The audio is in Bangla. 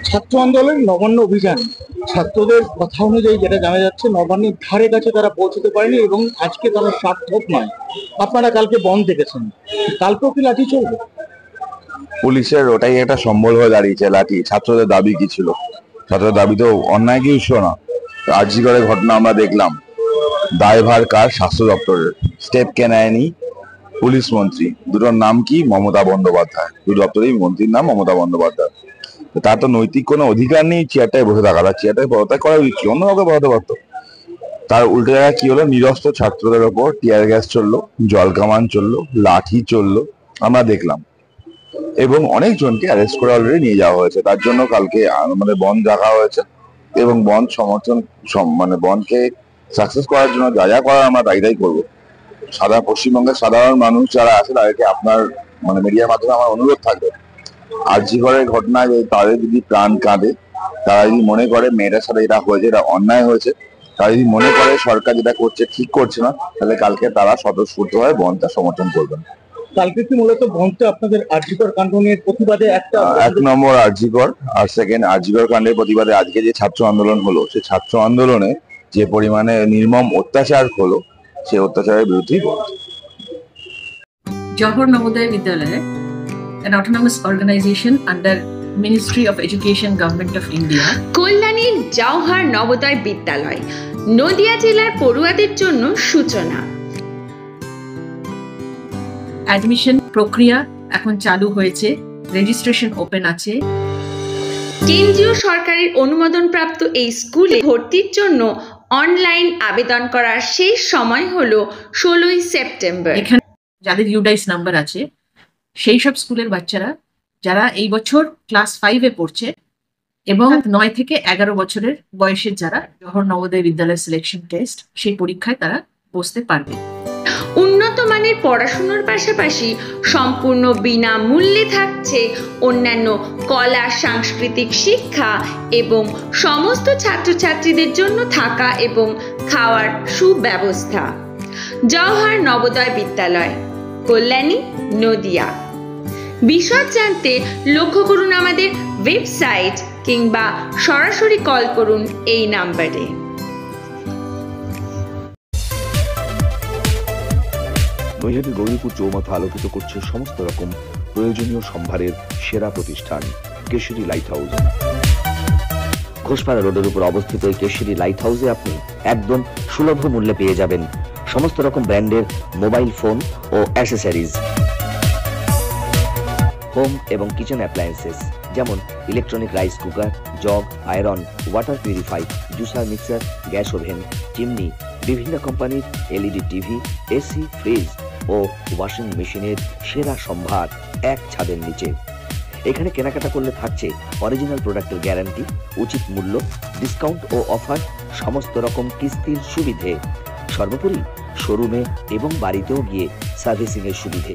ছাত্র আন্দোলন নবান্ন অভিযান ছাত্রদের কথা অনুযায়ী যেটা জানা যাচ্ছে, নবান্নের ধারে কাছে তারা পৌঁছতে পারেনি এবং আজকে তারা সার্থক নয়। আপনারা কালকে বন্ধ দেখেছেন, কালকেও কি লাঠি চলবে? পুলিশের ওটাই একটা সম্বল হয়ে দাঁড়িয়েছে, লাঠি। ছাত্রদের দাবি কি ছিল? ছাত্রদের দাবি তো অন্যায় কিছু না। আরজি করে ঘটনা আমরা দেখলাম, দায়ভার কার? স্বাস্থ্য দপ্তরের। স্টেপ কে নেয়নি পুলিশ মন্ত্রী। দুটোর নাম কি? মমতা বন্দ্যোপাধ্যায়। দু দপ্তরেই মন্ত্রীর নাম মমতা বন্দ্যোপাধ্যায়। তার তো নৈতিক কোনো অধিকার নেই চেয়ারটায় বসে থাকা। তার চেয়ারটায় পদত্যাগ করা উচিত, অন্য কাউকে পদত্যাগ পারতো। তার উল্টো জায়গায় কি হলো? নিরস্ত্র ছাত্রদের ওপর টিয়ার গ্যাস চললো, জল কামান চললো, লাঠি চললো, আমরা দেখলাম। এবং অনেকজনকে অ্যারেস্ট করে অলরেডি নিয়ে যাওয়া হয়েছে। তার জন্য কালকে আমাদের বন্ধ রাখা হয়েছে এবং বন্ধ সমর্থন মানে বন্ধকে সাকসেস করার জন্য যা যা করার আমরা তাই করবো। পশ্চিমবঙ্গের সাধারণ মানুষ যারা আছে তাদেরকে আপনার মিডিয়ার মাধ্যমে আমার অনুরোধ থাকবে, আরজি করের ঘটনায় তাদের যদি প্রাণ কাঁদে, তারা যদি মনে করে মেয়েটার সাথে এটা হয়েছে, এটা অন্যায় হয়েছে, তারা যদি মনে করে সরকার যেটা করছে ঠিক করছে না, তাহলে কালকে তারা স্বতঃস্ফূর্ত হয়ে বন্ধটা সমর্থন করবেন। কালকে কি মূলত বন্ধটা আপনাদের আরজিকর কাণ্ড নিয়ে প্রতিবাদে এক নম্বর আরজিকর, আর সেকেন্ড আরজিকর কাণ্ডের প্রতিবাদে আজকে যে ছাত্র আন্দোলন হলো, সেই ছাত্র আন্দোলনে যে পরিমাণে নির্মম অত্যাচার হলো, সেই অত্যাচারের বিরুদ্ধেই বন্ধ। Johor Navodaya Vidyalaya, an autonomous organization under Ministry of Education, Government of India. কল্যাণীর Jawahar Navodaya বিদ্যালয় নদিয়া জেলার পড়ুয়াদের জন্য সূচনা। অ্যাডমিশন প্রক্রিয়া এখন চালু হয়েছে, রেজিস্ট্রেশন ওপেন আছে। কেন্দ্রীয় সরকারের অনুমোদনপ্রাপ্ত এই স্কুলে ভর্তির জন্য অনলাইন আবেদন করার শেষ সময় হলো 16 সেপ্টেম্বর। এখানে যাদের ইউডাইস নাম্বার আছে, সেই সব স্কুলের বাচ্চারা যারা এই বছর ক্লাস 5-এ পড়ছে এবং 9 থেকে 11 বছরের বয়সের যারা জওহর নবোদয় বিদ্যালয় সিলেকশন টেস্ট, সেই পরীক্ষায় তারা বসতে পারবে। উন্নত মানের পড়াশোনার পাশাপাশি সম্পূর্ণ বিনামূল্যে থাকছে অন্যান্য কলা সাংস্কৃতিক শিক্ষা এবং সমস্ত ছাত্রছাত্রীদের জন্য থাকা এবং খাওয়ার সুব্যবস্থা। জওহর নবোদয় বিদ্যালয়, কল্যাণী, নদিয়া। বিশদ জানতে লক্ষ্য করুন আমাদের ওয়েবসাইট কিংবা সরাসরি কল করুন এই নাম্বারে। নৈহাটি গৌরীপুর চৌমাথা আলোকিত করছে সমস্ত রকম প্রয়োজনীয় সম্ভারের সেরা প্রতিষ্ঠান কেশরী লাইট হাউস। ঘোষপাড়া রোডের উপর অবস্থিত এই কেশরী লাইট হাউসে আপনি একদম সুলভ মূল্যে পেয়ে যাবেন সমস্ত রকম ব্র্যান্ডের মোবাইল ফোন ও অ্যাসেসরিজ, হোম এবং কিচেন অ্যাপ্লায়েন্সেস যেমন electronic rice cooker, jug, iron, water purify, juicer, mixer, gas oven, chimney, বিভিন্ন কোম্পানির এলইডি টিভি, এসি, ফ্রিজ ও ওয়াশিং মেশিনের সেরা সম্ভার এক ছাদের নিচে। এখানে কেনাকাটা করলে থাকছে অরিজিনাল প্রোডাক্টের গ্যারান্টি, উচিত মূল্য, ডিসকাউন্ট ও অফার, সমস্ত রকম কিস্তির সুবিধে, সর্বোপরি শোরুমে এবং বাড়িতেও গিয়ে সার্ভিসিং এর সুবিধে।